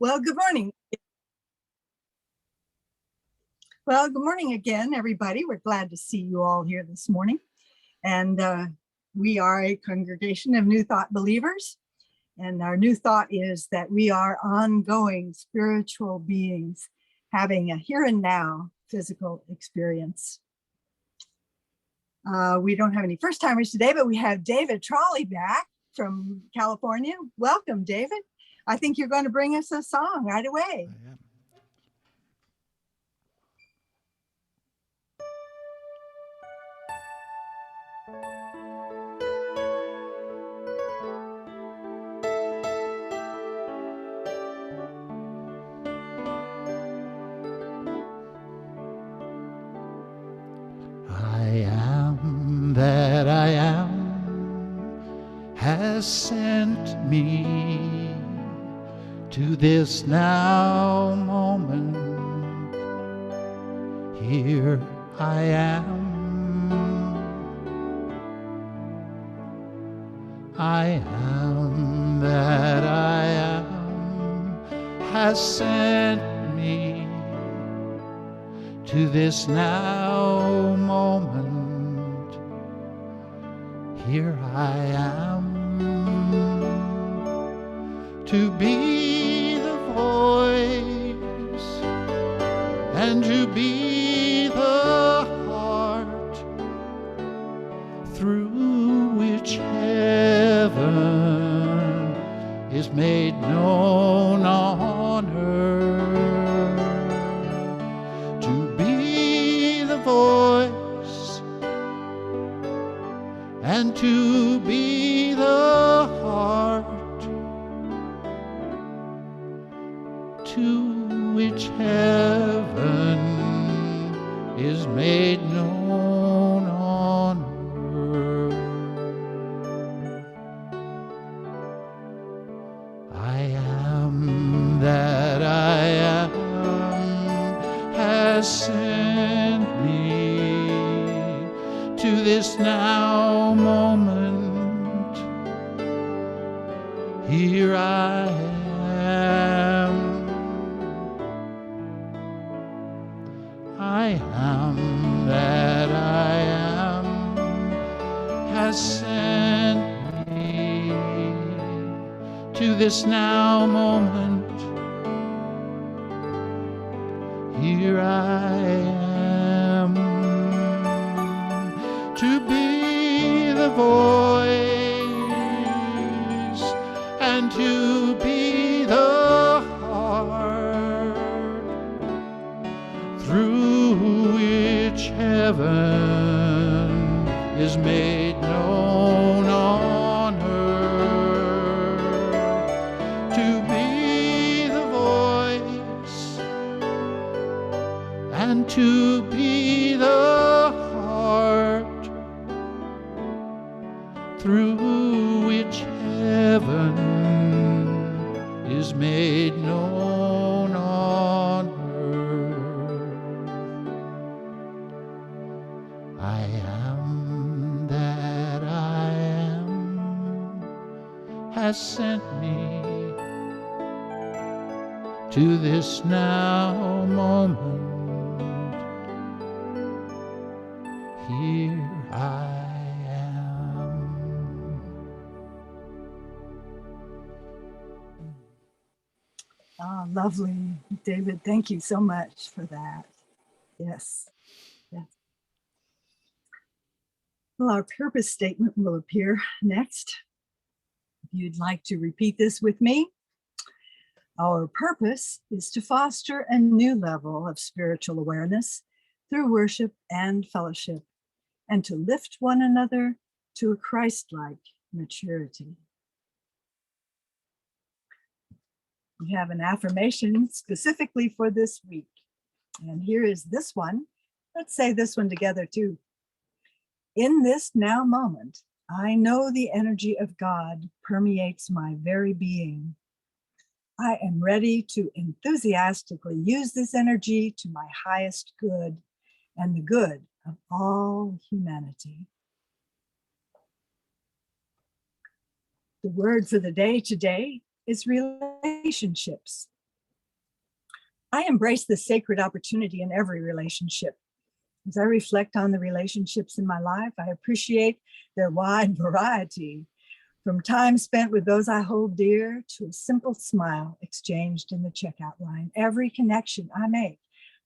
Well, good morning. Well, good morning again, everybody. We're glad to see you all here this morning. And we are a congregation of New Thought believers. And our new thought is that we are ongoing spiritual beings having a here and now physical experience. We don't have any first timers today, but we have David Trolley back from California. Welcome, David. I think you're going to bring us a song right away. I am. I am that I am has sent me to this now moment. Here I am. I am that I am has sent me to this now moment. Here I am to be the voice and to be the heart through which heaven is made known on earth. To be the voice and to be the heart to which heaven is made known on earth. I am that I am has sent me to this now moment. Here I am. I am that I am has sent me to this now moment. Here I am to be the voice and to be the heart through which heaven is made known on earth. To be the voice and to be the heart through which heaven is made known on earth. I am that I am has sent me to this now moment. Here I am. Oh, lovely, David. Thank you so much for that. Yes. Yes. Well, our purpose statement will appear next. If you'd like to repeat this with me. Our purpose is to foster a new level of spiritual awareness through worship and fellowship, and to lift one another to a Christ-like maturity. We have an affirmation specifically for this week. And here is this one. Let's say this one together too. In this now moment, I know the energy of God permeates my very being. I am ready to enthusiastically use this energy to my highest good and the good of all humanity. The word for the day today is relationships. I embrace the sacred opportunity in every relationship. As I reflect on the relationships in my life, I appreciate their wide variety, from time spent with those I hold dear to a simple smile exchanged in the checkout line. Every connection I make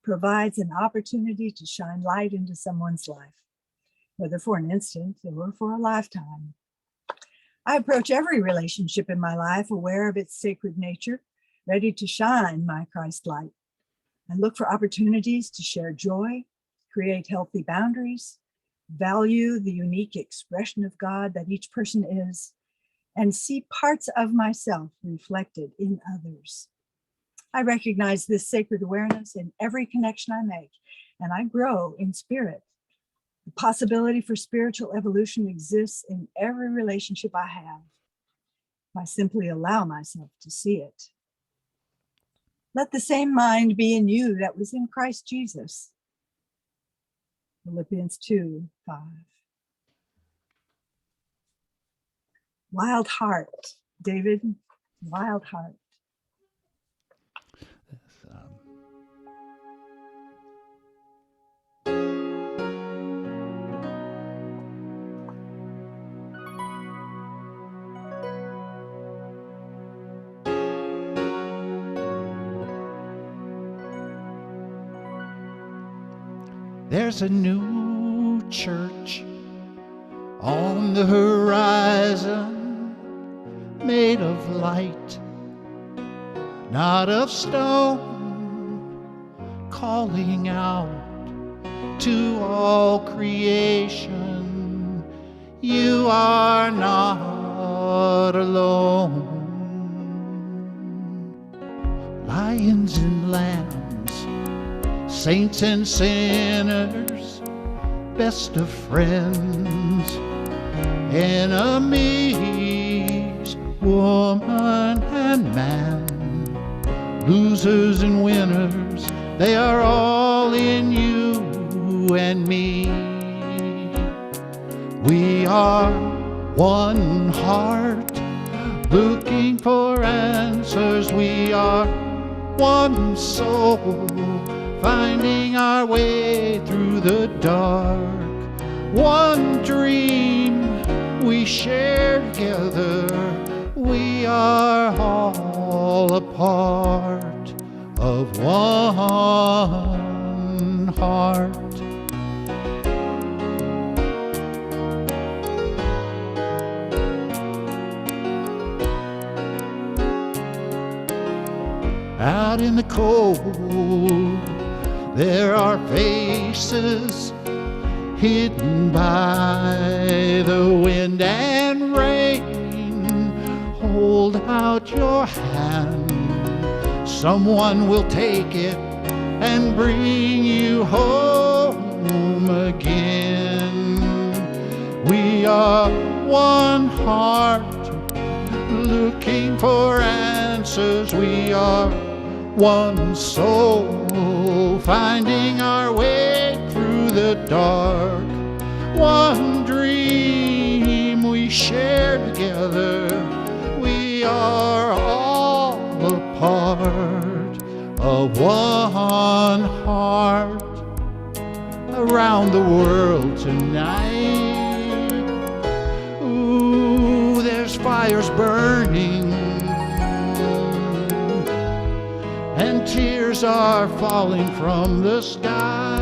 provides an opportunity to shine light into someone's life, whether for an instant or for a lifetime. I approach every relationship in my life aware of its sacred nature, ready to shine my Christ light. I look for opportunities to share joy, create healthy boundaries, value the unique expression of God that each person is, and see parts of myself reflected in others. I recognize this sacred awareness in every connection I make, and I grow in spirit. The possibility for spiritual evolution exists in every relationship I have. I simply allow myself to see it. Let the same mind be in you that was in Christ Jesus. Philippians 2:5. Wild heart, David, wild heart. There's a new church on the horizon, made of light, not of stone, calling out to all creation, you are not alone. Lions and lambs, saints and sinners, best of friends, enemies, woman and man, losers and winners, they are all in you and me. We are one heart, looking for answers. We are one soul, finding our way through the dark. One dream we share together. We are all a part of one heart. Out in the cold, there are faces hidden by the wind and rain. Hold out your hand, someone will take it and bring you home again. We are one heart, looking for answers. We are one soul, finding our way through the dark. One dream we share together. We are all a part of one heart. Around the world tonight, ooh, there's fires burning, and tears are falling from the sky.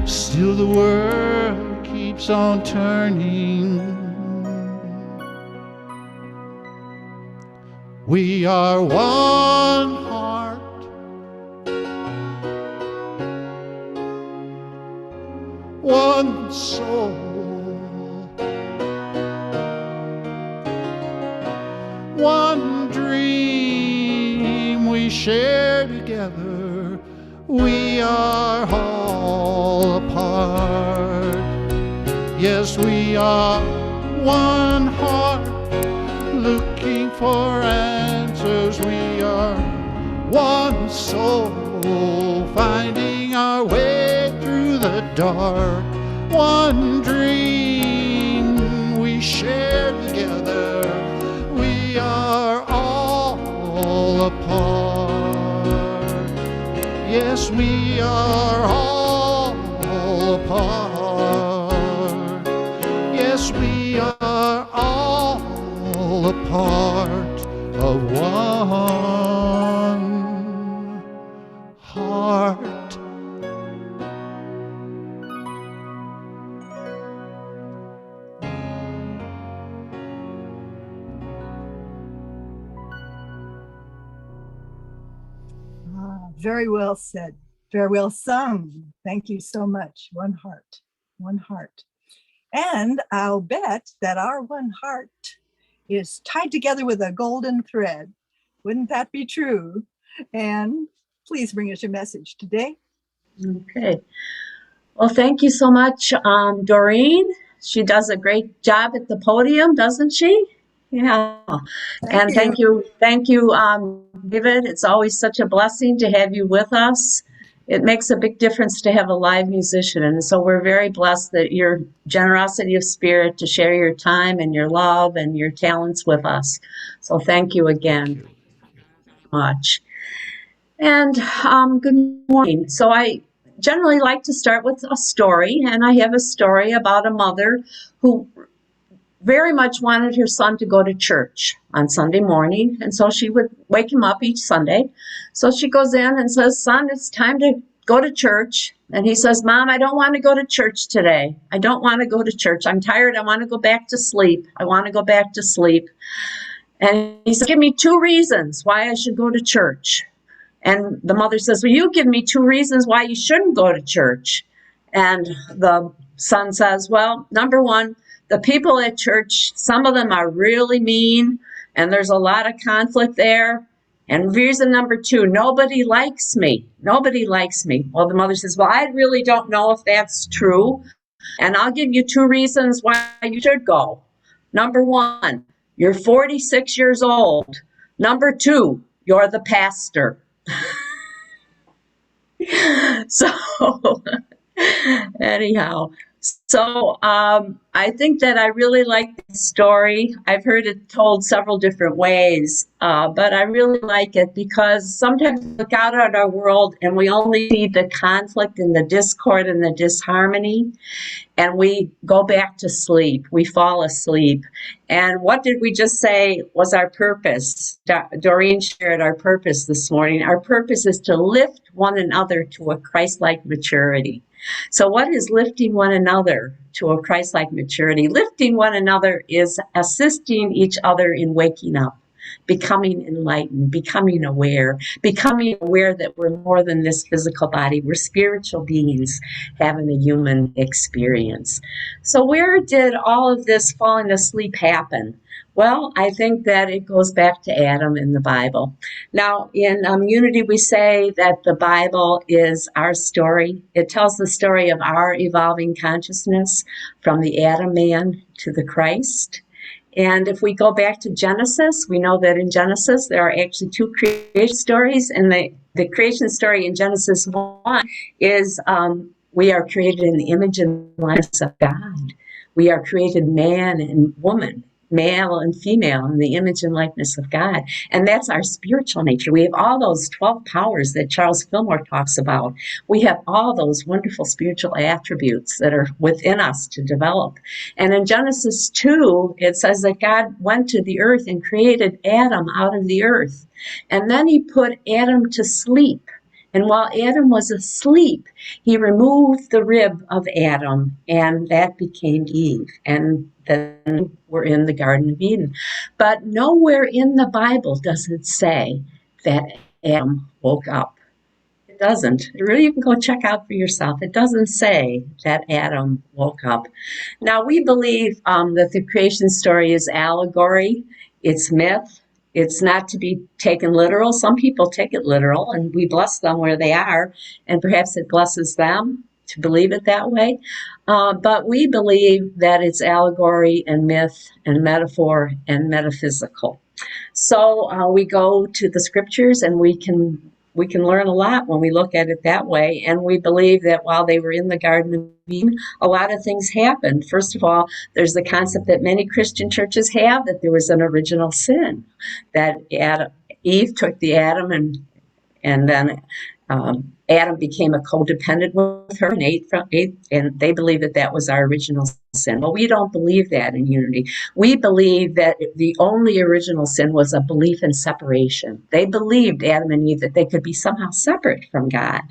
Still the world keeps on turning. We are one heart, one soul, one dream we share together. We are all apart. Yes, we are one heart, looking for answers. We are one soul, finding our way through the dark. One dream we share together. We are all a part Yes, we are all a part. Yes, we are all a part of one heart. Very well said. Very well sung. Thank you so much. One heart, one heart. And I'll bet that our one heart is tied together with a golden thread. Wouldn't that be true? And please bring us your message today. Okay. Well, thank you so much, Doreen. She does a great job at the podium, doesn't she? Yeah. And thank you, David. It's always such a blessing to have you with us. It makes a big difference to have a live musician. And so we're very blessed that your generosity of spirit to share your time and your love and your talents with us. So thank you again much. And good morning. So I generally like to start with a story, and I have a story about a mother who very much wanted her son to go to church on Sunday morning, and so she would wake him up each Sunday. So she goes in and says, "Son, it's time to go to church." And he says, "Mom, I don't want to go to church today. I don't want to go to church. I'm tired. I want to go back to sleep. I want to go back to sleep." And he said, "Give me 2 reasons why I should go to church." And the mother says, "Well, you give me 2 reasons why you shouldn't go to church." And the son says, "Well, number 1, the people at church, some of them are really mean, and there's a lot of conflict there. And reason number 2, nobody likes me. Nobody likes me." Well, the mother says, "Well, I really don't know if that's true. And I'll give you 2 reasons why you should go. Number 1, you're 46 years old. Number 2, you're the pastor." So anyhow, so I think that I really like this story. I've heard it told several different ways, but I really like it because sometimes we look out at our world and we only see the conflict and the discord and the disharmony, and we go back to sleep. We fall asleep. And what did we just say was our purpose? Doreen shared our purpose this morning. Our purpose is to lift one another to a Christ-like maturity. So what is lifting one another to a Christ-like maturity? Lifting one another is assisting each other in waking up, becoming enlightened, becoming aware that we're more than this physical body. We're spiritual beings having a human experience. So where did all of this falling asleep happen? Well, I think that it goes back to Adam in the Bible. Now, in Unity, we say that the Bible is our story. It tells the story of our evolving consciousness from the Adam man to the Christ. And if we go back to Genesis, we know that in Genesis there are actually 2 creation stories. And the creation story in Genesis 1 is we are created in the image and likeness of God. We are created man and woman, male and female, in the image and likeness of God. And that's our spiritual nature. We have all those 12 powers that Charles Fillmore talks about. We have all those wonderful spiritual attributes that are within us to develop. And in Genesis 2, it says that God went to the earth and created Adam out of the earth. And then he put Adam to sleep. And while Adam was asleep, he removed the rib of Adam, and that became Eve. And then we're in the Garden of Eden. But nowhere in the Bible does it say that Adam woke up. It doesn't. Really, you can go check out for yourself. It doesn't say that Adam woke up. Now, we believe that the creation story is allegory. It's myth. It's not to be taken literal. Some people take it literal, and we bless them where they are, and perhaps it blesses them to believe it that way. But we believe that it's allegory and myth and metaphor and metaphysical. So we go to the scriptures, and we can learn a lot when we look at it that way. And we believe that while they were in the Garden of Eden, a lot of things happened. First of all, there's the concept that many Christian churches have that there was an original sin, that Eve took the Adam and then Adam became a codependent with her and and they believe that that was our original sin. Well, we don't believe that in Unity. We believe that the only original sin was a belief in separation. They believed, Adam and Eve, that they could be somehow separate from God.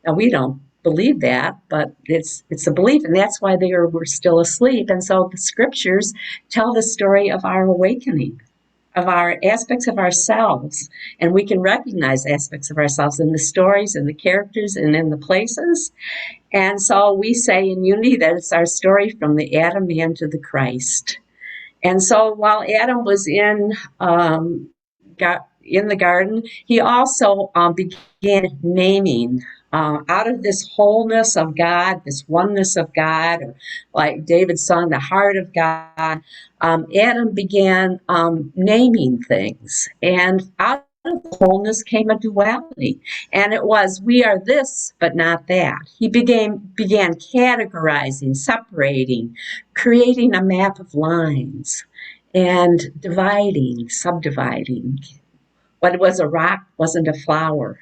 Now, we don't believe that, but it's a belief, and that's why they were still asleep. And so the scriptures tell the story of our awakening, of our aspects of ourselves, and we can recognize aspects of ourselves in the stories and the characters and in the places. And so we say in Unity that it's our story from the Adam man to the Christ. And so while Adam was in the garden, he also began naming. Out of this wholeness of God, this oneness of God, or like David's song, the heart of God, Adam began naming things. And out of the wholeness came a duality. And it was, we are this, but not that. He began categorizing, separating, creating a map of lines, and dividing, subdividing. What was a rock wasn't a flower.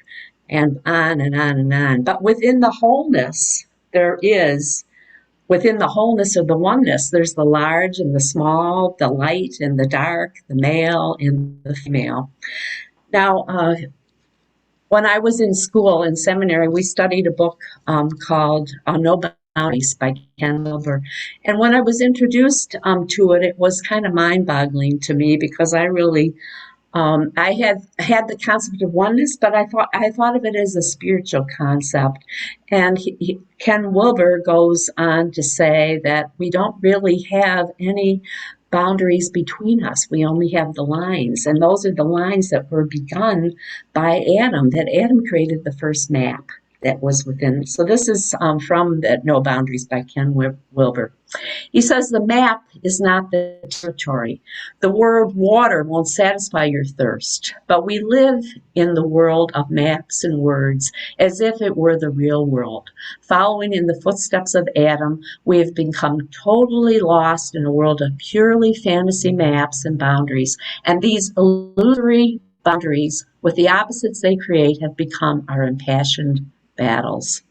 And on and on and on. But within the wholeness, within the wholeness of the oneness, there's the large and the small, the light and the dark, the male and the female. Now, when I was in school, in seminary, we studied a book called No Boundaries by Ken Wilber. And when I was introduced to it, it was kind of mind-boggling to me because I really... I had the concept of oneness, but I thought of it as a spiritual concept. And Ken Wilber goes on to say that we don't really have any boundaries between us. We only have the lines, and those are the lines that were begun by Adam, that Adam created the first map that was within. So this is from the No Boundaries by Ken Wilber. He says the map is not the territory. The word water won't satisfy your thirst, but we live in the world of maps and words as if it were the real world. Following in the footsteps of Adam, we have become totally lost in a world of purely fantasy maps and boundaries, and these illusory boundaries with the opposites they create have become our impassioned battles.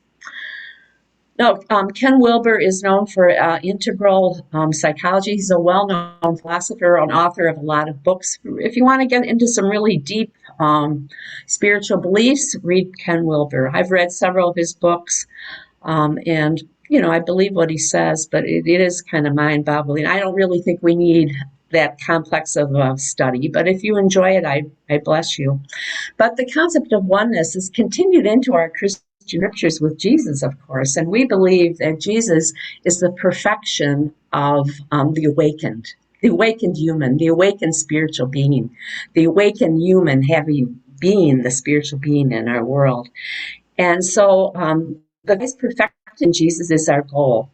Now, Ken Wilber is known for integral psychology. He's a well-known philosopher and author of a lot of books. If you want to get into some really deep spiritual beliefs, read Ken Wilber. I've read several of his books, and I believe what he says, but it is kind of mind-boggling. I don't really think we need that complex of study, but if you enjoy it, I bless you. But the concept of oneness is continued into our Christian scriptures with Jesus, of course, and we believe that Jesus is the perfection of the awakened human, the awakened spiritual being, the awakened human being the spiritual being in our world. And so the highest perfection in Jesus is our goal.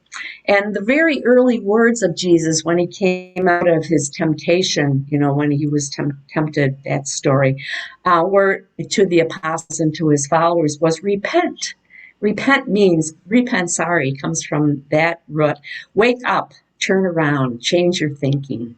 And the very early words of Jesus when he came out of his temptation, when he was tempted, that story, were to the apostles and to his followers was repent. Repent means, comes from that root. Wake up, turn around, change your thinking.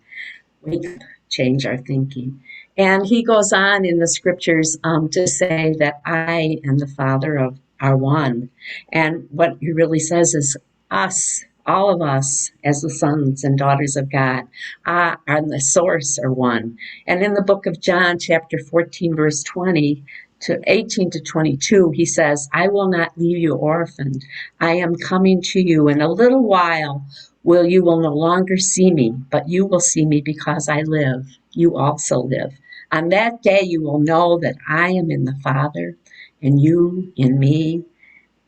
Wake up, change our thinking. And he goes on in the scriptures to say that I and the Father are one. And what he really says is us, all of us as the sons and daughters of God are the source are one. And in the book of John, chapter 14, verse 20 to 18 to 22, he says, I will not leave you orphaned. I am coming to you. In a little while you will no longer see me, but you will see me because I live. You also live. On that day you will know that I am in the Father, and you in me,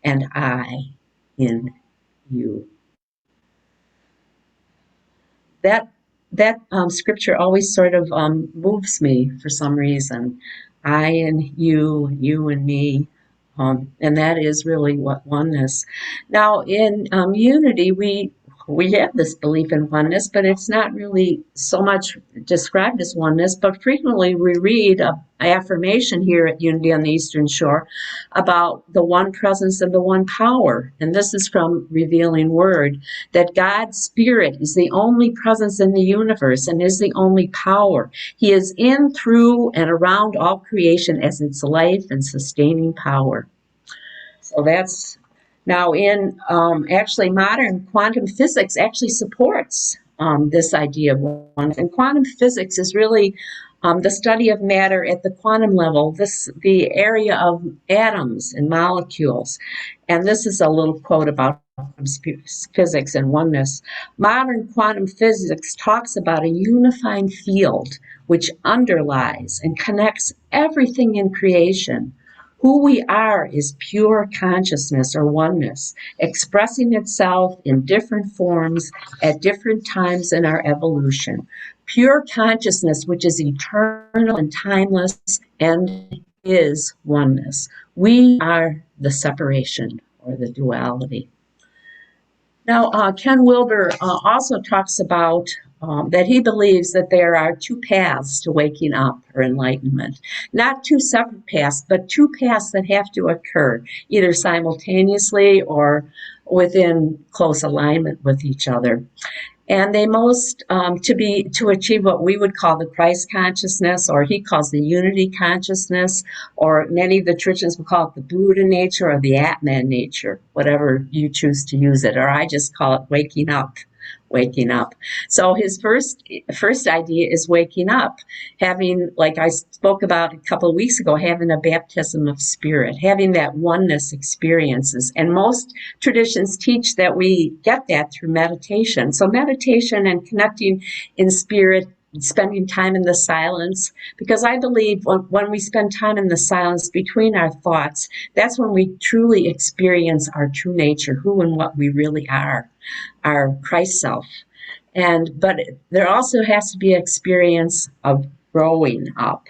and I in you. That scripture always sort of moves me for some reason. I and you, you and me, and that is really what oneness. Now, in Unity, we have this belief in oneness, but it's not really so much described as oneness, but frequently we read an affirmation here at Unity on the Eastern Shore about the one presence and the one power. And this is from Revealing Word, that God's Spirit is the only presence in the universe and is the only power. He is in, through, and around all creation as its life and sustaining power. So that's now in actually modern quantum physics actually supports this idea of oneness. And quantum physics is really the study of matter at the quantum level, the area of atoms and molecules. And this is a little quote about physics and oneness. Modern quantum physics talks about a unifying field which underlies and connects everything in creation. Who we are is pure consciousness or oneness, expressing itself in different forms at different times in our evolution. Pure consciousness, which is eternal and timeless and is oneness. We are the separation or the duality. Now, Ken Wilber also talks about that he believes that there are two paths to waking up or enlightenment. Not two separate paths, but two paths that have to occur, either simultaneously or within close alignment with each other. And they most to achieve what we would call the Christ consciousness, or he calls the unity consciousness, or many of the traditions will call it the Buddha nature or the Atman nature, whatever you choose to use it, or I just call it waking up. Waking up. So his first idea is waking up, having, like I spoke about a couple of weeks ago, having a baptism of spirit, having that oneness experiences. And most traditions teach that we get that through meditation. So meditation and connecting in spirit, spending time in the silence, because I believe when we spend time in the silence between our thoughts, that's when we truly experience our true nature, who and what we really are, our Christ self. But there also has to be an experience of growing up.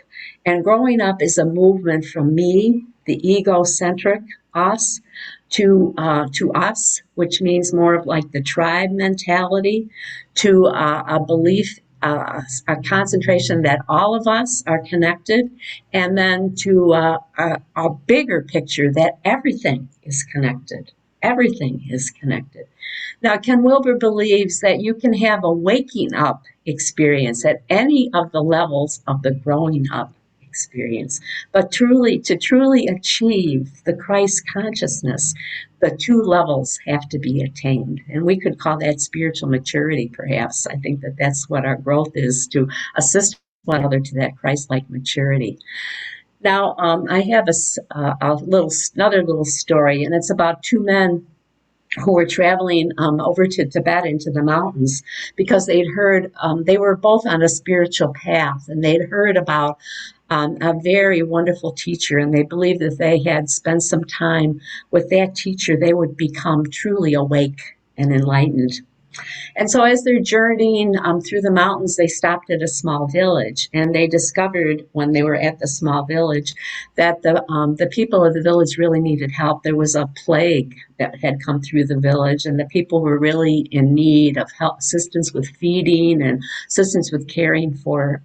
And growing up is a movement from me, the egocentric us, to us, which means more of like the tribe mentality, to a belief, a concentration that all of us are connected, and then to a bigger picture that everything is connected. Everything is connected. Now, Ken Wilber believes that you can have a waking up experience at any of the levels of the growing up experience. But to truly achieve the Christ consciousness, the two levels have to be attained. And we could call that spiritual maturity, perhaps. I think that that's what our growth is, to assist one another to that Christ-like maturity. Now, I have another little story, and it's about two men who were traveling over to Tibet into the mountains, because they'd heard, they were both on a spiritual path, and they'd heard about a very wonderful teacher, and they believed that they had spent some time with that teacher, they would become truly awake and enlightened. And so as they're journeying through the mountains, they stopped at a small village, and they discovered when they were at the small village that the people of the village really needed help. There was a plague that had come through the village, and the people were really in need of help, assistance with feeding and assistance with caring for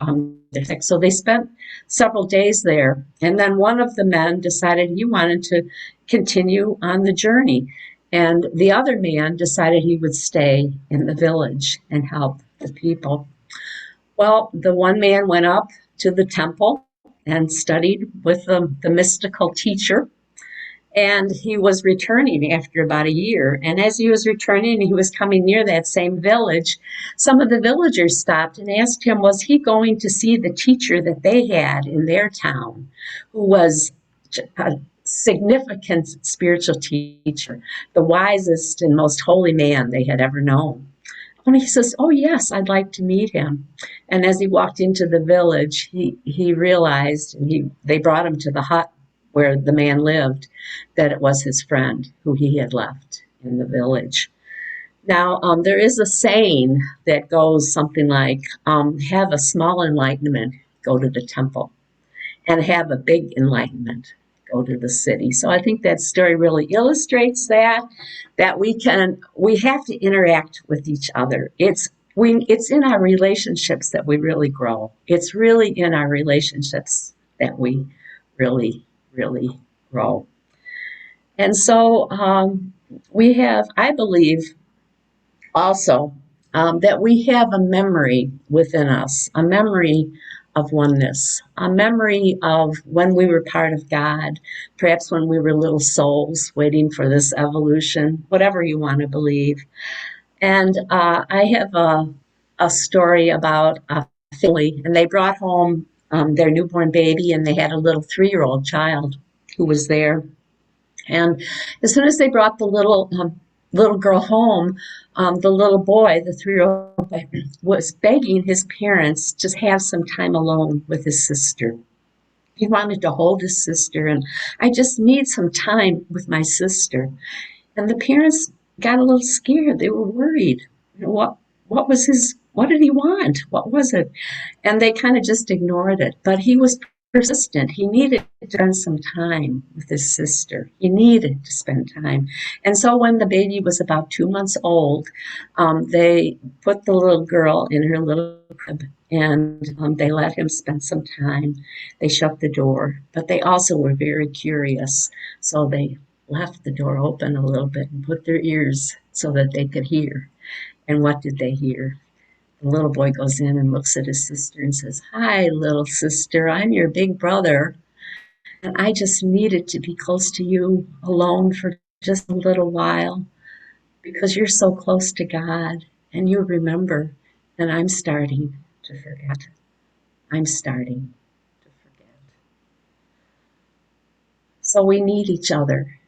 their sick. So they spent several days there, and then one of the men decided he wanted to continue on the journey. And the other man decided he would stay in the village and help the people. Well, the one man went up to the temple and studied with the mystical teacher. And he was returning after about a year. And as he was returning, he was coming near that same village. Some of the villagers stopped and asked him, was he going to see the teacher that they had in their town, who was a significant spiritual teacher, the wisest and most holy man they had ever known. And he says, oh yes, I'd like to meet him. And as he walked into the village, he realized, and they brought him to the hut where the man lived, that it was his friend who he had left in the village. Now, there is a saying that goes something like, have a small enlightenment, go to the temple, and have a big enlightenment, go to the city. So I think that story really illustrates that we have to interact with each other. It's in our relationships that we really grow. It's really in our relationships that we really, really grow. And so we have, I believe, also that we have a memory within us, a memory of oneness, a memory of when we were part of God, perhaps when we were little souls waiting for this evolution, whatever you want to believe. And I have a story about a family, and they brought home their newborn baby, and they had a little 3-year-old child who was there. And as soon as they brought the little girl home, the little boy, the 3-year-old boy, was begging his parents to have some time alone with his sister. He wanted to hold his sister, and I just need some time with my sister. And the parents got a little scared. They were worried. You know, what did he want? What was it? And they kind of just ignored it. But he was persistent. He needed to spend some time with his sister. He needed to spend time. And so when the baby was about 2 months old, they put the little girl in her little crib, and they let him spend some time. They shut the door, but they also were very curious. So they left the door open a little bit and put their ears so that they could hear. And what did they hear? The little boy goes in and looks at his sister and says, "Hi, little sister, I'm your big brother, and I just needed to be close to you alone for just a little while because you're so close to God and you remember, and I'm starting to forget. I'm starting to forget." So we need each other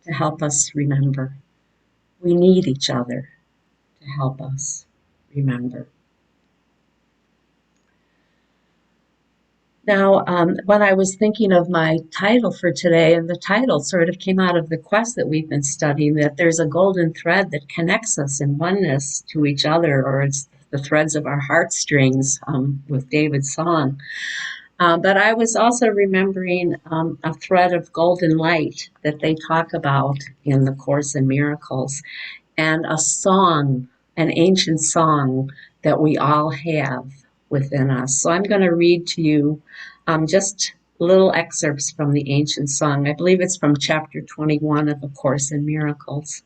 to help us remember. We need each other to help us remember. Now, when I was thinking of my title for today, and the title sort of came out of the quest that we've been studying, that there's a golden thread that connects us in oneness to each other, or it's the threads of our heartstrings with David's song. But I was also remembering a thread of golden light that they talk about in the Course in Miracles, and a song, an ancient song that we all have within us. So I'm going to read to you just little excerpts from the ancient song. I believe it's from chapter 21 of A Course in Miracles.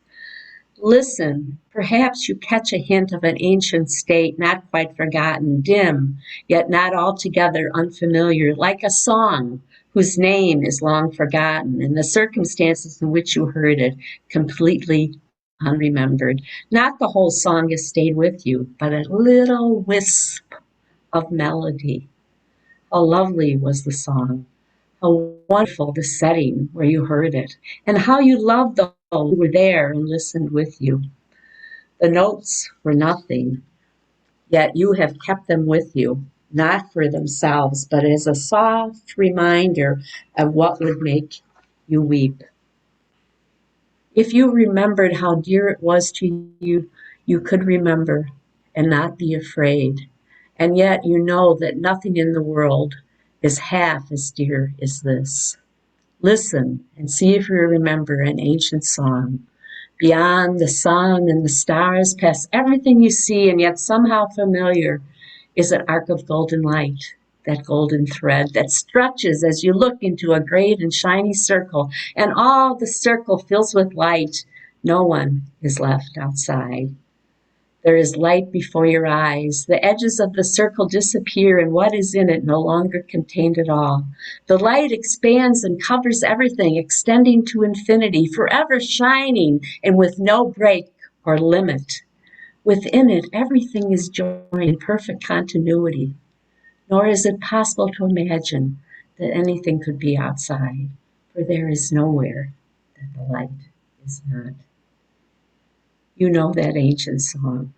Listen, perhaps you catch a hint of an ancient state not quite forgotten, dim, yet not altogether unfamiliar, like a song whose name is long forgotten, and the circumstances in which you heard it completely unremembered. Not the whole song has stayed with you, but a little wisp of melody. How lovely was the song. How wonderful the setting where you heard it, and how you loved those who were there and listened with you. The notes were nothing, yet you have kept them with you, not for themselves, but as a soft reminder of what would make you weep. If you remembered how dear it was to you, you could remember and not be afraid. And yet you know that nothing in the world is half as dear as this. Listen and see if you remember an ancient song. Beyond the sun and the stars, past everything you see and yet somehow familiar, is an arc of golden light, that golden thread that stretches as you look into a great and shiny circle, and all the circle fills with light. No one is left outside. There is light before your eyes. The edges of the circle disappear, and what is in it no longer contained at all. The light expands and covers everything, extending to infinity, forever shining and with no break or limit. Within it, everything is joined in perfect continuity, nor is it possible to imagine that anything could be outside, for there is nowhere that the light is not. You know that ancient song.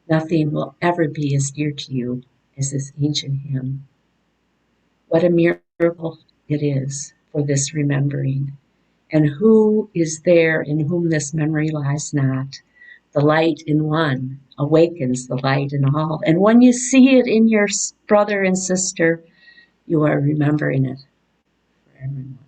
Nothing will ever be as dear to you as this ancient hymn. What a miracle it is for this remembering. And who is there in whom this memory lies not? The light in one awakens the light in all. And when you see it in your brother and sister, you are remembering it for everyone.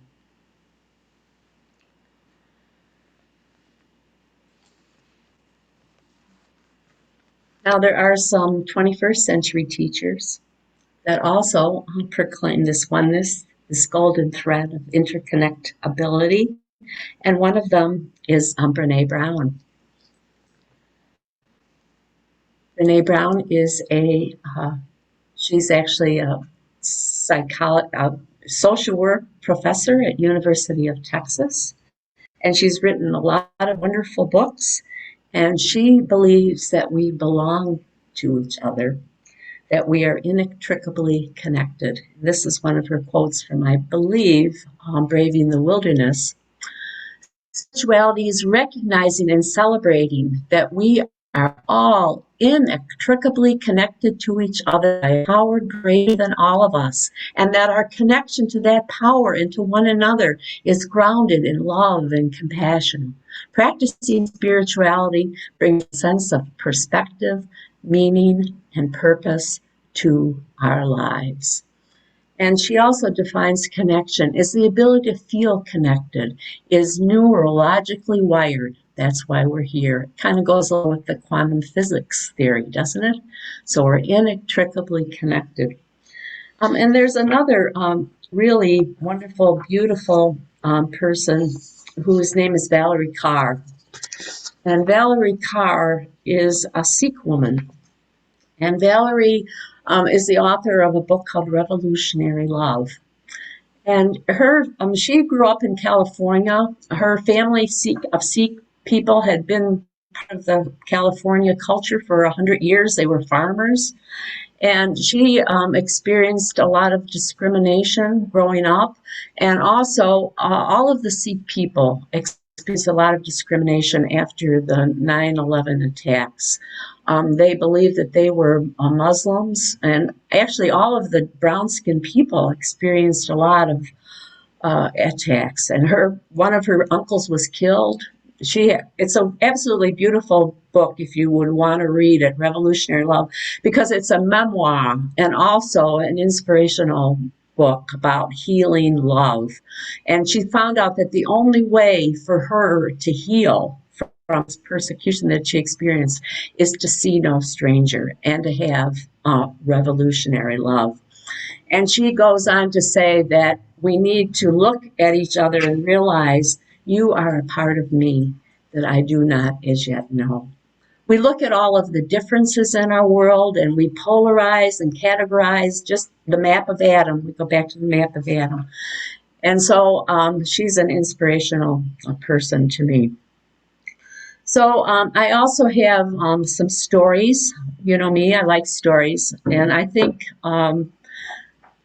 Now, there are some 21st century teachers that also proclaim this oneness, this golden thread of interconnectability. And one of them is Brene Brown. Brene Brown is She's actually a social work professor at University of Texas, and she's written a lot of wonderful books. And she believes that we belong to each other, that we are inextricably connected. This is one of her quotes from, I believe, Braving the Wilderness. Spirituality is recognizing and celebrating that we are all inextricably connected to each other by a power greater than all of us, and that our connection to that power and to one another is grounded in love and compassion. Practicing spirituality brings a sense of perspective, meaning, and purpose to our lives. And she also defines connection as the ability to feel connected, is neurologically wired. That's why we're here. It kind of goes along with the quantum physics theory, doesn't it? So we're inextricably connected. And there's another really wonderful, beautiful person whose name is Valerie Carr. And Valerie Carr is a Sikh woman. And Valerie is the author of a book called Revolutionary Love. And she grew up in California. Her family of Sikh people had been part of the California culture for 100 years. They were farmers. And she experienced a lot of discrimination growing up. And also, all of the Sikh people experienced a lot of discrimination after the 9/11 attacks. They believed that they were Muslims, and actually all of the brown-skinned people experienced a lot of attacks. And one of her uncles was killed. It's an absolutely beautiful book if you would want to read it, Revolutionary Love, because it's a memoir and also an inspirational book about healing love. And she found out that the only way for her to heal from persecution that she experienced is to see no stranger and to have revolutionary love. And she goes on to say that we need to look at each other and realize you are a part of me that I do not as yet know. We look at all of the differences in our world and we polarize and categorize just the map of Adam. We go back to the map of Adam. And so she's an inspirational person to me. So I also have some stories. You know me, I like stories. And I think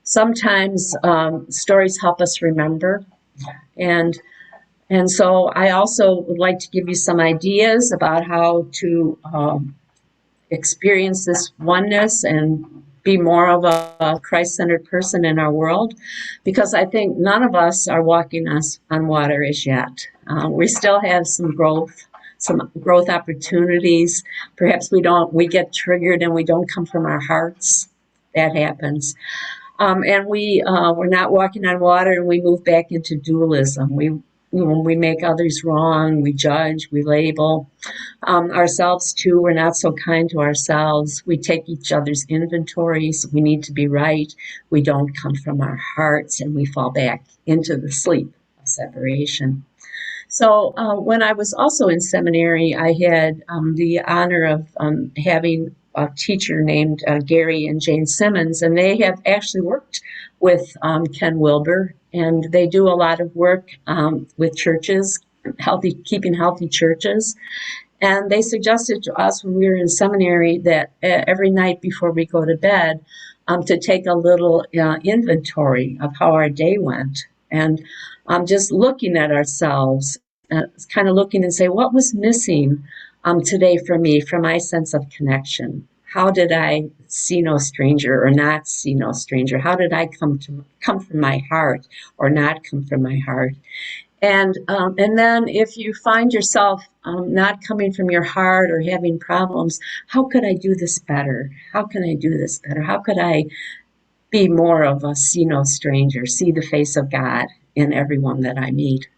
sometimes stories help us remember. And so I also would like to give you some ideas about how to experience this oneness and be more of a Christ-centered person in our world, because I think none of us are walking on water as yet. We still have some growth opportunities. Perhaps we get triggered and we don't come from our hearts. That happens. And we're not walking on water, and we move back into dualism. When we make others wrong, we judge, we label. Ourselves too, we're not so kind to ourselves. We take each other's inventories. We need to be right. We don't come from our hearts, and we fall back into the sleep of separation. So when I was also in seminary, I had the honor of having a teacher named Gary and Jane Simmons, and they have actually worked with Ken Wilber, and they do a lot of work with churches, keeping healthy churches. And they suggested to us when we were in seminary that every night before we go to bed, to take a little inventory of how our day went, and just looking at ourselves, kind of looking and say, what was missing today for me, for my sense of connection? How did I see no stranger or not see no stranger? How did I come from my heart or not come from my heart? And then if you find yourself not coming from your heart or having problems, how could I do this better? How can I do this better? How could I be more of a see no stranger, see the face of God in everyone that I meet?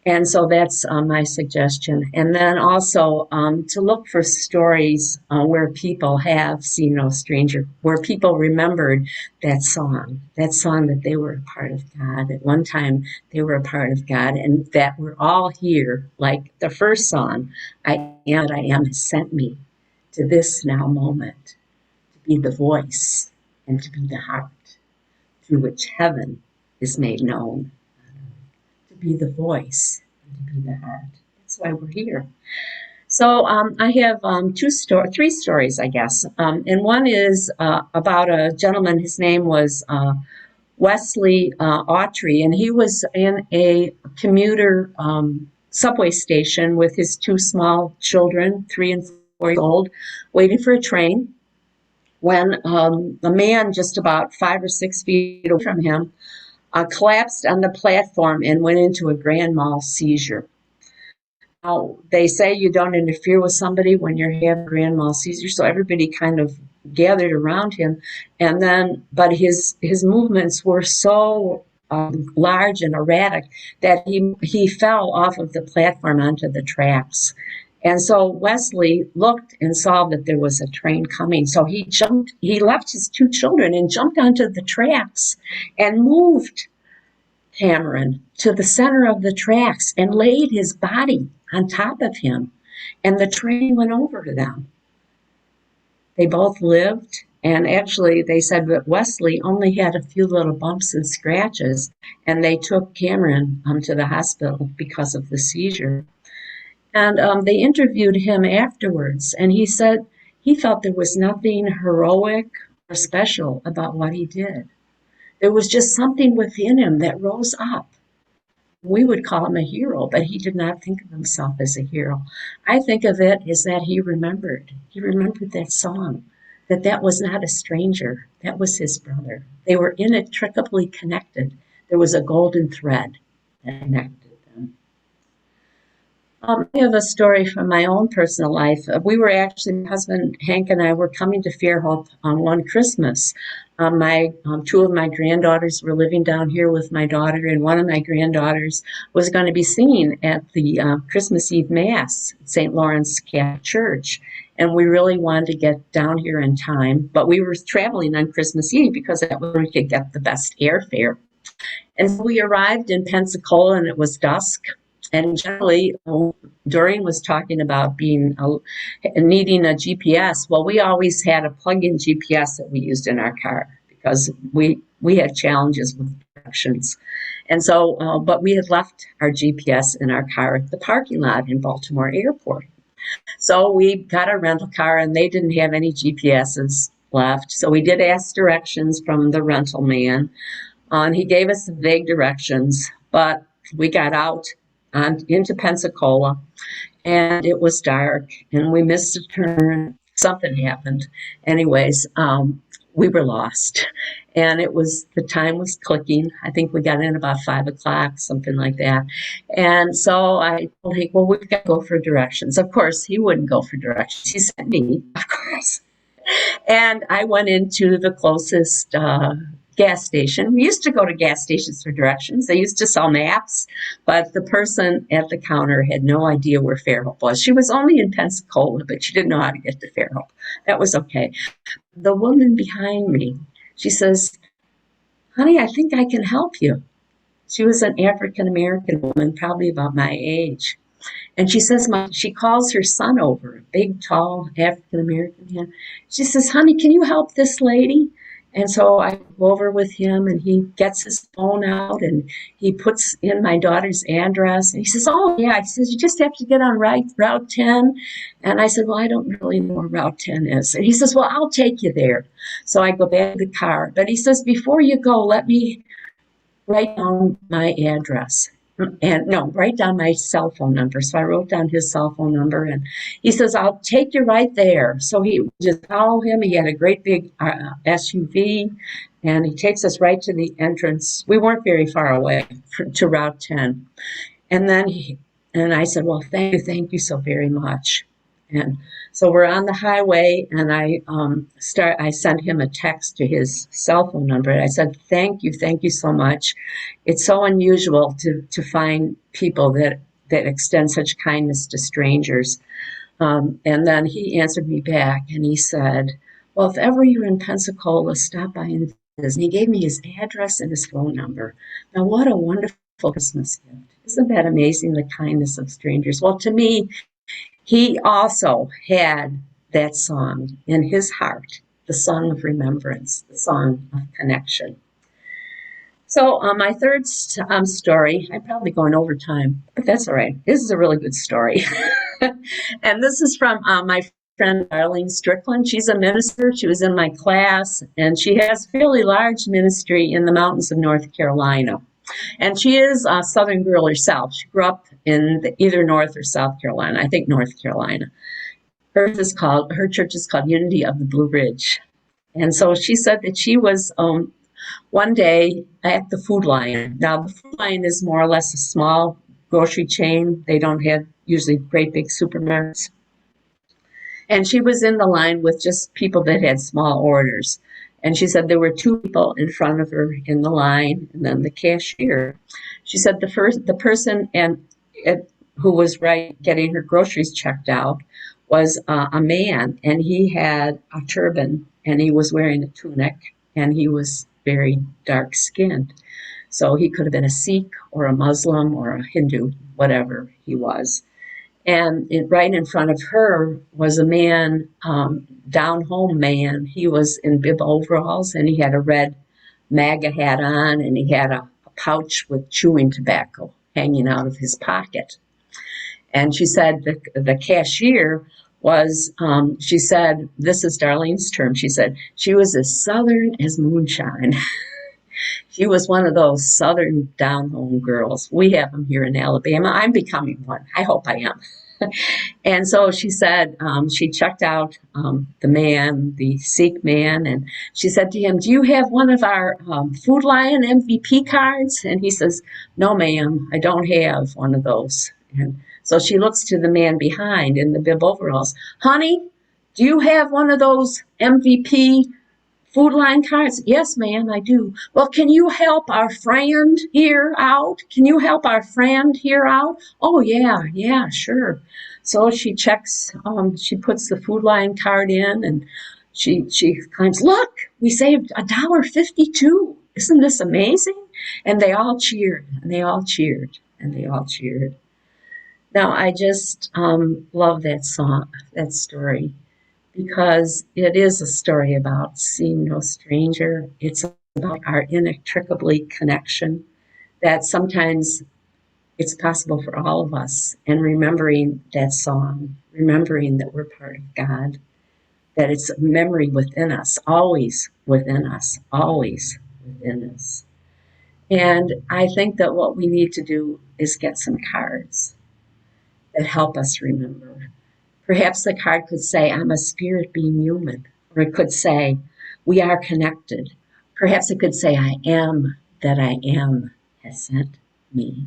And so that's my suggestion. And then also to look for stories where people have seen no stranger, where people remembered that song that they were a part of God. At one time, they were a part of God, and that we're all here, like the first song, I am what I am has sent me to this now moment, to be the voice and to be the heart through which heaven is made known, to be the voice and to be the heart. That's why we're here. So I have three stories, I guess. And one is about a gentleman. His name was Wesley Autry, and he was in a commuter subway station with his two small children, 3 and 4 years old, waiting for a train, when a man just about 5 or 6 feet away from him collapsed on the platform and went into a grand mal seizure. Now, they say you don't interfere with somebody when you're having grand mal seizure, so everybody kind of gathered around him, and then, but his movements were so large and erratic that he fell off of the platform onto the tracks. And so Wesley looked and saw that there was a train coming. So he left his 2 children and jumped onto the tracks and moved Cameron to the center of the tracks and laid his body on top of him. And the train went over to them. They both lived. And actually, they said that Wesley only had a few little bumps and scratches, and they took Cameron to the hospital because of the seizure. And they interviewed him afterwards, and he said he felt there was nothing heroic or special about what he did. There was just something within him that rose up. We would call him a hero, but he did not think of himself as a hero. I think of it as that he remembered. He remembered that song, that was not a stranger. That was his brother. They were inextricably connected. There was a golden thread that connected them. I have a story from my own personal life. We were actually, my husband Hank and I were coming to Fairhope on one Christmas. Two of my granddaughters were living down here with my daughter, and one of my granddaughters was going to be singing at the Christmas Eve Mass at St. Lawrence Catholic Church. And we really wanted to get down here in time, but we were traveling on Christmas Eve because that was where we could get the best airfare. And so we arrived in Pensacola, and it was dusk. And generally, Doreen was talking about needing a GPS. Well, we always had a plug-in GPS that we used in our car because we had challenges with directions. And so, but we had left our GPS in our car at the parking lot in Baltimore Airport. So we got a rental car, and they didn't have any GPSs left. So we did ask directions from the rental man, and he gave us some vague directions. But we got out into Pensacola, and it was dark, and we missed a turn. Something happened. Anyways, we were lost, and the time was clicking. I think we got in about 5 o'clock, something like that. And so I told Hank, well, we've got to go for directions. Of course, he wouldn't go for directions. He sent me, of course. And I went into the closest gas station. We used to go to gas stations for directions. They used to sell maps, but the person at the counter had no idea where Fairhope was. She was only in Pensacola, but she didn't know how to get to Fairhope. That was okay. The woman behind me, she says, honey, I think I can help you. She was an African-American woman, probably about my age. And she says, she calls her son over, a big, tall African-American man. She says, honey, can you help this lady? And so I go over with him, and he gets his phone out, and he puts in my daughter's address. And he says, oh, yeah. He says, you just have to get on Route 10. And I said, well, I don't really know where Route 10 is. And he says, well, I'll take you there. So I go back to the car. But he says, before you go, let me write down my address. And no, write down my cell phone number. So I wrote down his cell phone number, and he says, I'll take you right there. So he just follow him. He had a great big SUV, and he takes us right to the entrance. We weren't very far away to Route 10. And then I said, well, thank you so very much. And so we're on the highway, and I sent him a text to his cell phone number. I said, thank you so much. It's so unusual to find people that extend such kindness to strangers. And then he answered me back, and he said, well, if ever you're in Pensacola, stop by and visit. And he gave me his address and his phone number. Now, what a wonderful Christmas gift. Isn't that amazing, the kindness of strangers? Well, to me, he also had that song in his heart, the song of remembrance, the song of connection. So my third story, I'm probably going over time, but that's all right. This is a really good story. And this is from my friend Darlene Strickland. She's a minister. She was in my class, and she has a fairly large ministry in the mountains of North Carolina. And she is a Southern girl herself. She grew up in either North or South Carolina. I think North Carolina. Her church is called Unity of the Blue Ridge. And so she said that she was one day at the Food Lion. Now, the Food Lion is more or less a small grocery chain. They don't have usually great big supermarkets. And she was in the line with just people that had small orders. And she said there were two people in front of her in the line, and then the cashier. She said the person who was getting her groceries checked out was a man, and he had a turban, and he was wearing a tunic, and he was very dark skinned. So he could have been a Sikh or a Muslim or a Hindu, whatever he was. And right in front of her was a man, down home man. He was in bib overalls, and he had a red MAGA hat on, and he had a pouch with chewing tobacco hanging out of his pocket. And she said the cashier was, she said, this is Darlene's term, she said, she was as Southern as moonshine. She was one of those Southern down-home girls. We have them here in Alabama. I'm becoming one. I hope I am. And so she said she checked out the man, the Sikh man, and she said to him, do you have one of our Food Lion MVP cards? And he says, no, ma'am, I don't have one of those. And so she looks to the man behind in the bib overalls. Honey, do you have one of those MVP Food Lion cards? Yes, ma'am, I do. Well, can you help our friend here out? Can you help our friend here out? Oh, yeah, sure. So she checks, she puts the Food Lion card in, and she claims, look, we saved $1.52. Isn't this amazing? And they all cheered, and they all cheered, and they all cheered. Now, I just love that song, that story, because it is a story about seeing no stranger. It's about our inextricably connection, that sometimes it's possible for all of us, and remembering that song, remembering that we're part of God, that it's a memory within us, always within us, always within us. And I think that what we need to do is get some cards that help us remember. Perhaps the card could say, I'm a spirit being human. Or it could say, we are connected. Perhaps it could say, I am that I am has sent me.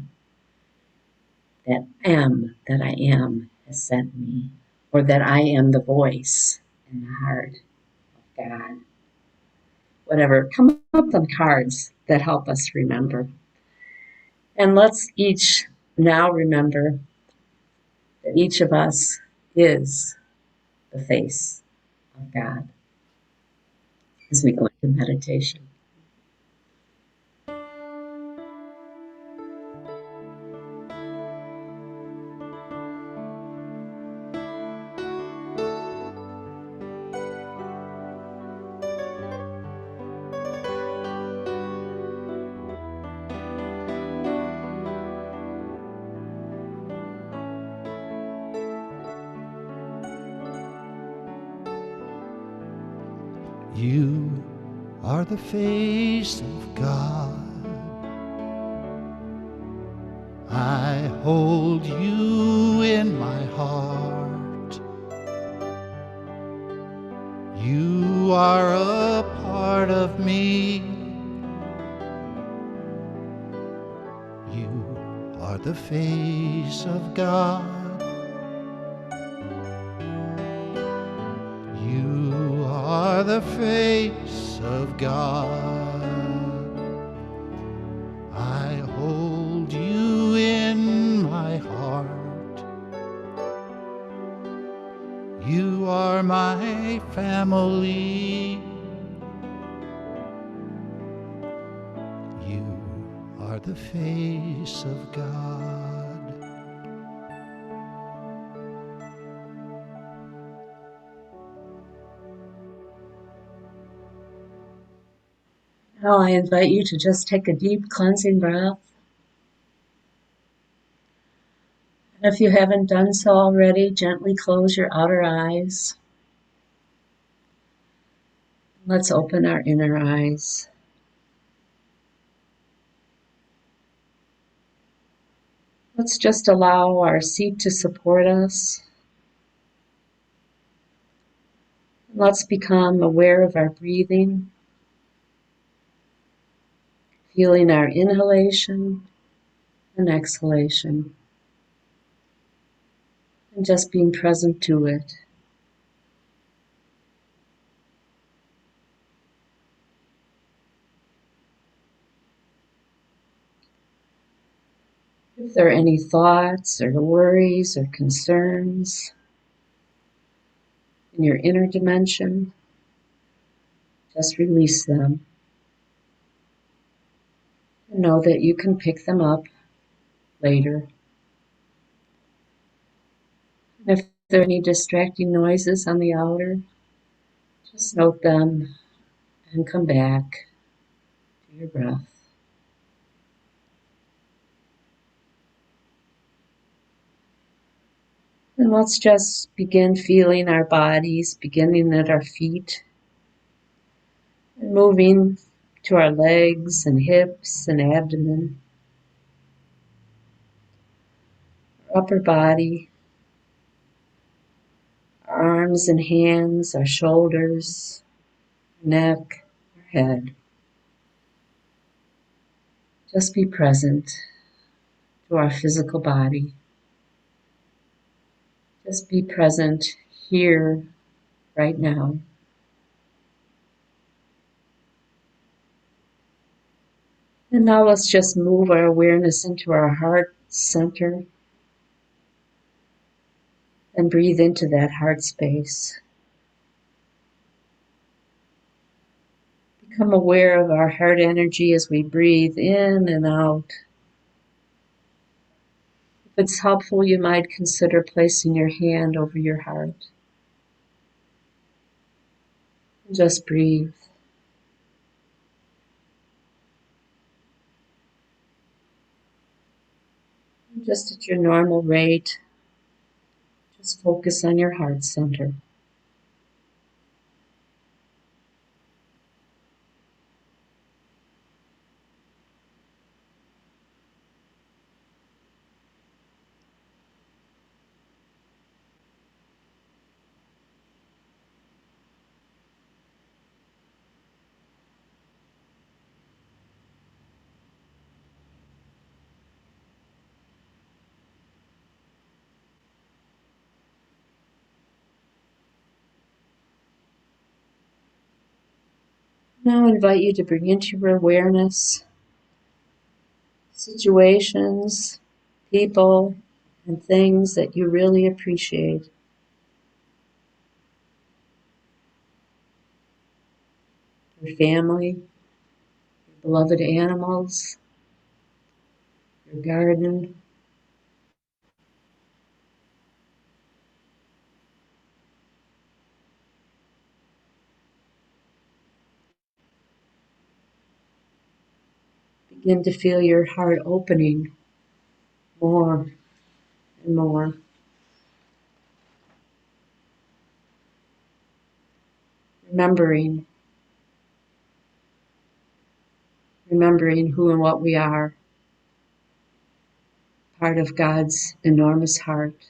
That that I am has sent me. Or that I am the voice in the heart of God. Whatever, come up with cards that help us remember. And let's each now remember that each of us is the face of God as we go into meditation. You are the face of God. I hold you in my heart. You are a part of me. You are the face of God. You are the face of God. I hold you in my heart. You are my family. You are the face of God. Now I invite you to just take a deep cleansing breath. And if you haven't done so already, gently close your outer eyes. Let's open our inner eyes. Let's just allow our seat to support us. Let's become aware of our breathing, feeling our inhalation and exhalation, and just being present to it. If there are any thoughts or worries or concerns in your inner dimension, just release them. And know that you can pick them up later. And if there are any distracting noises on the outer, just note them and come back to your breath. And let's just begin feeling our bodies, beginning at our feet, and moving to our legs and hips and abdomen, our upper body, our arms and hands, our shoulders, neck, our head. Just be present to our physical body. Just be present here, right now. And now let's just move our awareness into our heart center and breathe into that heart space. Become aware of our heart energy as we breathe in and out. If it's helpful, you might consider placing your hand over your heart. Just breathe. Just at your normal rate, just focus on your heart center. Now I invite you to bring into your awareness situations, people, and things that you really appreciate. Your family, your beloved animals, your garden. Begin to feel your heart opening more and more. Remembering who and what we are, part of God's enormous heart.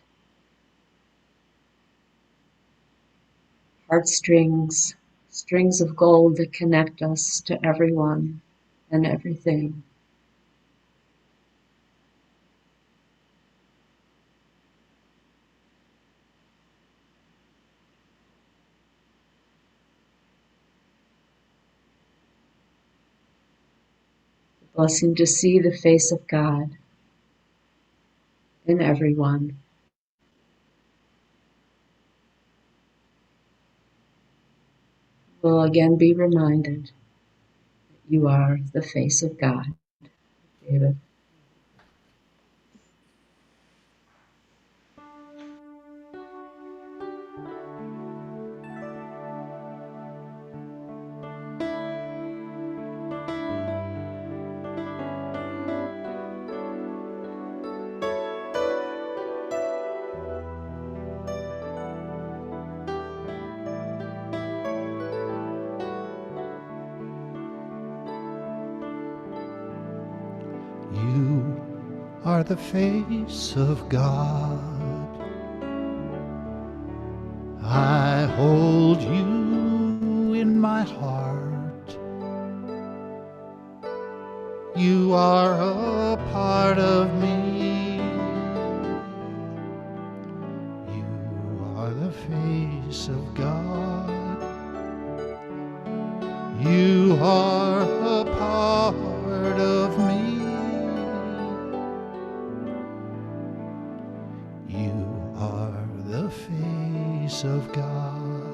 Heartstrings, strings of gold that connect us to everyone and everything. The blessing to see the face of God in everyone. We'll again be reminded that you are the face of God. David. You are the face of God. I hold you in my heart. You are a part of me. You are the face of God. You are a part of me. You are the face of God.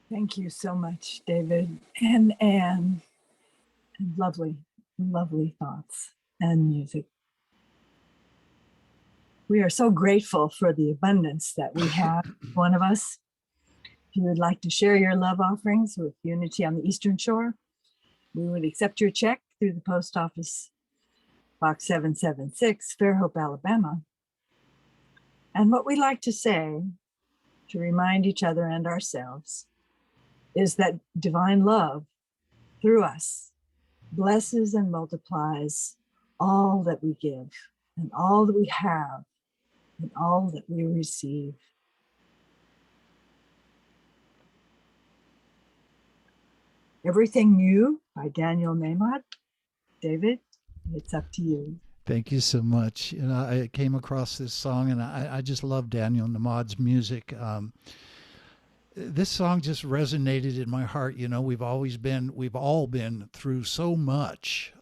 Thank you so much, David and Anne. Lovely, lovely thoughts and music. We are so grateful for the abundance that we have, one of us. If you would like to share your love offerings with Unity on the Eastern Shore, we would accept your check through the post office, Box 776, Fairhope, Alabama. And what we like to say, to remind each other and ourselves, is that divine love through us blesses and multiplies all that we give and all that we have and all that we receive. Everything New by Daniel Maymad. David, it's up to you. Thank you so much. You know, I came across this song, and I just love Daniel Namad's music. This song just resonated in my heart. You know, we've all been through so much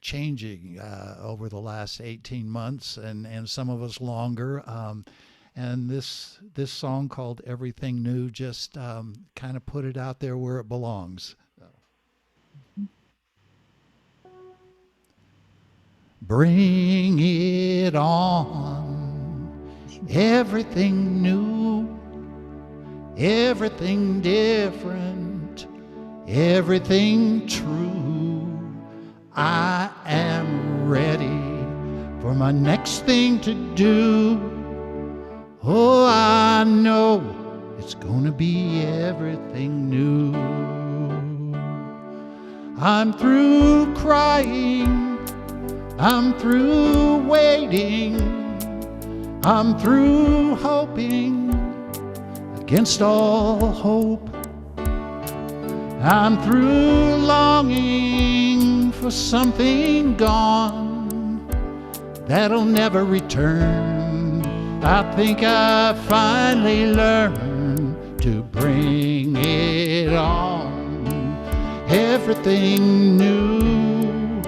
changing over the last 18 months, and some of us longer. And this song called Everything New just kind of put it out there where it belongs. Bring it on, everything new, everything different, everything true. I am ready for my next thing to do. Oh, I know it's gonna be everything new. I'm through crying, I'm through waiting, I'm through hoping against all hope. I'm through longing for something gone that'll never return. I think I finally learned to bring it on. Everything new,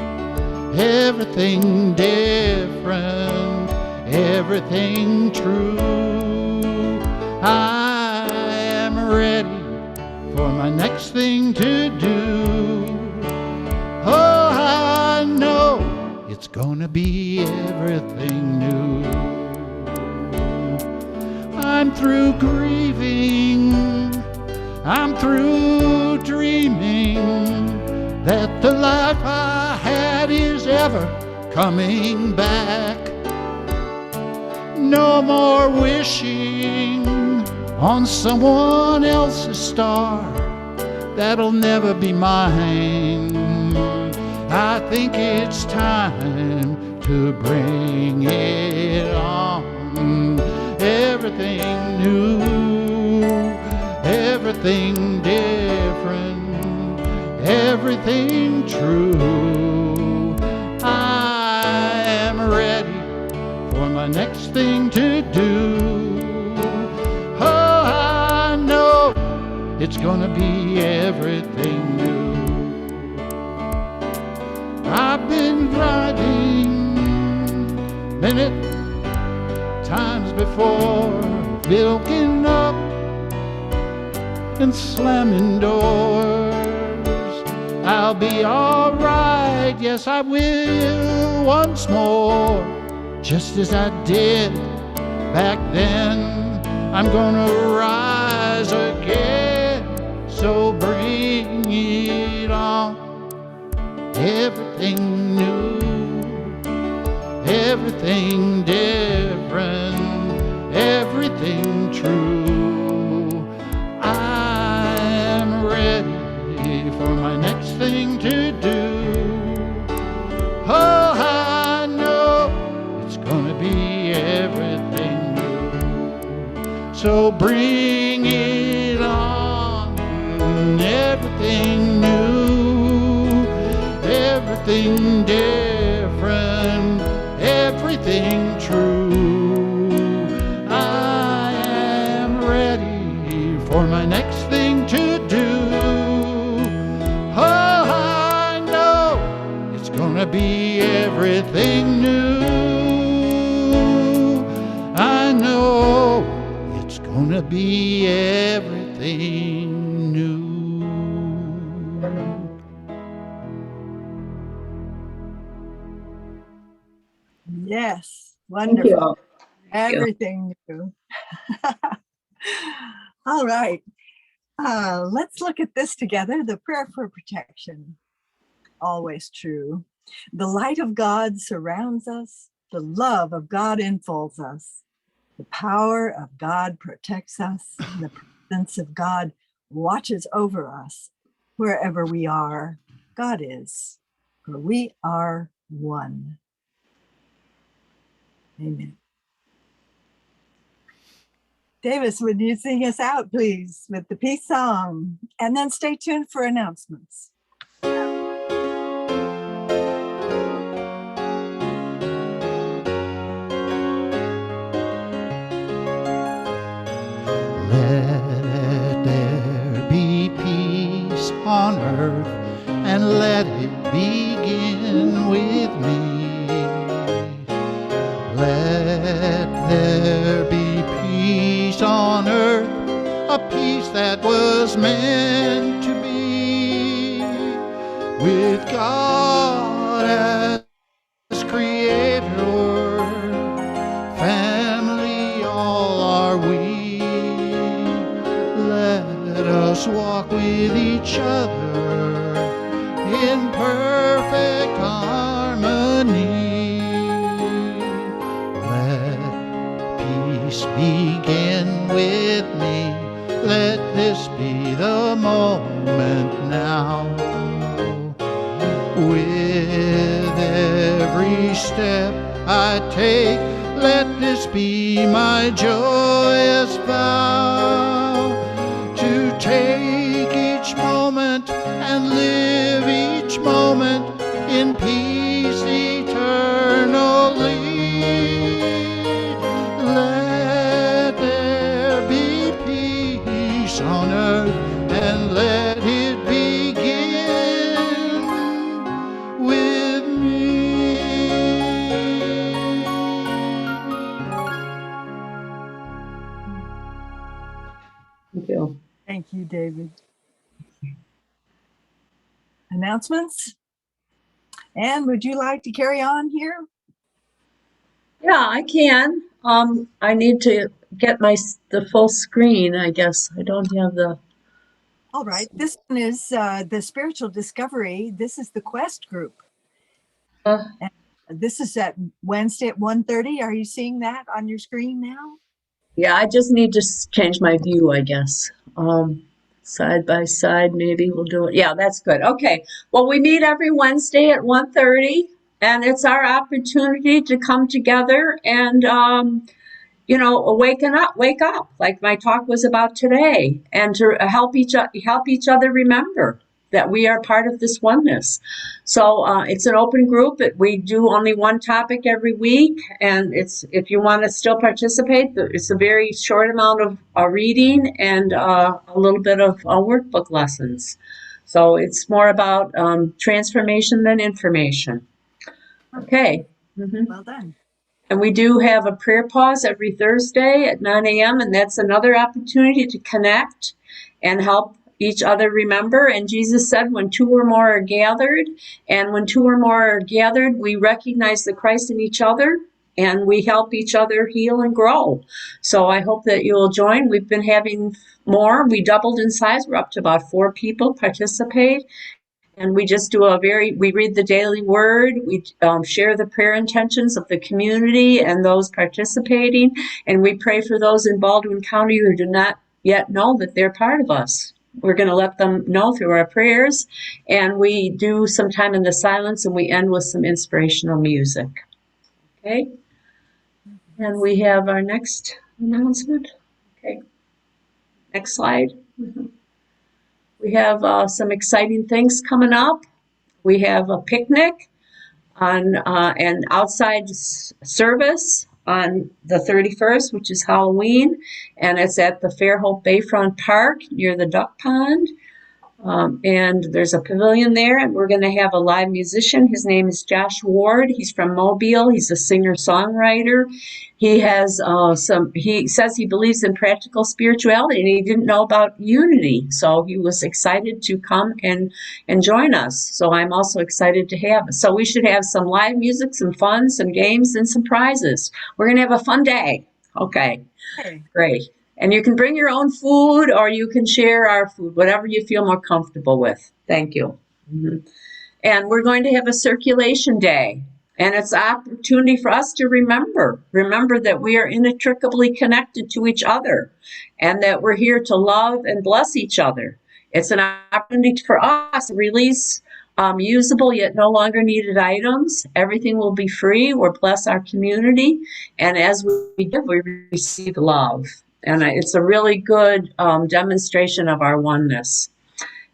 everything different, everything true. I am ready for my next thing to do. Oh, I know it's gonna be everything new. I'm through grieving, I'm through dreaming that the life I had is ever coming back. No more wishing on someone else's star that'll never be mine. I think it's time to bring it on. Everything new, everything different, everything true. I am ready for my next thing to do. Oh, I know it's gonna be everything new. I've been grinding many times before, bilking up and slamming doors. I'll be all right, yes I will once more, just as I did back then. I'm gonna rise again, so bring it on. Everything new, everything different, everything true. I'm ready for my next thing to do. Oh, I know it's gonna be everything new. So bring it on, everything new, everything different, everything true. I am ready for my next thing to do. Oh, I know it's gonna be everything new. I know it's gonna be everything new. Yes, Thank wonderful. you. Everything new. All right. Let's look at this together. The prayer for protection. Always true. The light of God surrounds us. The love of God enfolds us. The power of God protects us. And the presence of God watches over us wherever we are. God is, for we are one. Amen. Davis, would you sing us out, please, with the peace song? And then stay tuned for announcements. Let there be peace on earth, and let it begin with me. Let there be peace on earth, a peace that was meant to be, with God as creator, family all are we. Let us walk with each other in perfect harmony. Let peace begin with me. Let this be the moment now. With every step I take, let this be my joyous vow, to take each moment and live each moment in peace eternally. Let there be peace on earth, and let it begin with me. Thank you. Thank you, David. Announcements? Anne, would you like to carry on here? Yeah, I can. I need to get the full screen, I guess. I don't have the. All right. This one is the spiritual discovery. This is the Quest group. And this is at Wednesday at 1:30. Are you seeing that on your screen now? Yeah, I just need to change my view, I guess. Side by side, maybe we'll do it. Yeah, that's good. Okay. Well, we meet every Wednesday at 1:30, and it's our opportunity to come together and wake up, like my talk was about today, and to help each other remember that we are part of this oneness. So it's an open group. We do only one topic every week, and if you want to still participate, it's a very short amount of reading and a little bit of workbook lessons. So it's more about transformation than information. Okay. Mm-hmm. Well done. And we do have a prayer pause every Thursday at 9 a.m., and that's another opportunity to connect and help each other remember. And Jesus said, when two or more are gathered, and when two or more are gathered, we recognize the Christ in each other, and we help each other heal and grow. So I hope that you will join. We've been having more. We doubled in size. We're up to about 4 people participate. And we just do we read the daily word, we share the prayer intentions of the community and those participating, and we pray for those in Baldwin County who do not yet know that they're part of us. We're going to let them know through our prayers, and we do some time in the silence, and we end with some inspirational music. Okay? And we have our next announcement. Okay. Next slide. We have some exciting things coming up. We have a picnic on an outside service on the 31st, which is Halloween, and it's at the Fairhope Bayfront Park near the duck pond. And there's a pavilion there, and we're going to have a live musician. His name is Josh Ward. He's from Mobile. He's a singer-songwriter. He has he says he believes in practical spirituality, and he didn't know about unity. So he was excited to come and join us. So I'm also excited to have it. So we should have some live music, some fun, some games, and some prizes. We're going to have a fun day. Okay, great. And you can bring your own food, or you can share our food, whatever you feel more comfortable with. Thank you. And we're going to have a circulation day. And it's an opportunity for us to remember that we are inextricably connected to each other, and that we're here to love and bless each other. It's an opportunity for us to release usable yet no longer needed items. Everything will be free. We'll bless our community. And as we give, we receive love. And it's a really good demonstration of our oneness.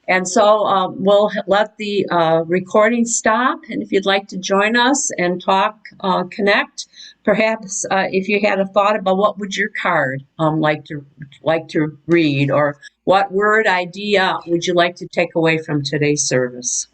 And so we'll let the recording stop. And if you'd like to join us and talk, connect, perhaps if you had a thought about what would your card like to read, or what word idea would you like to take away from today's service?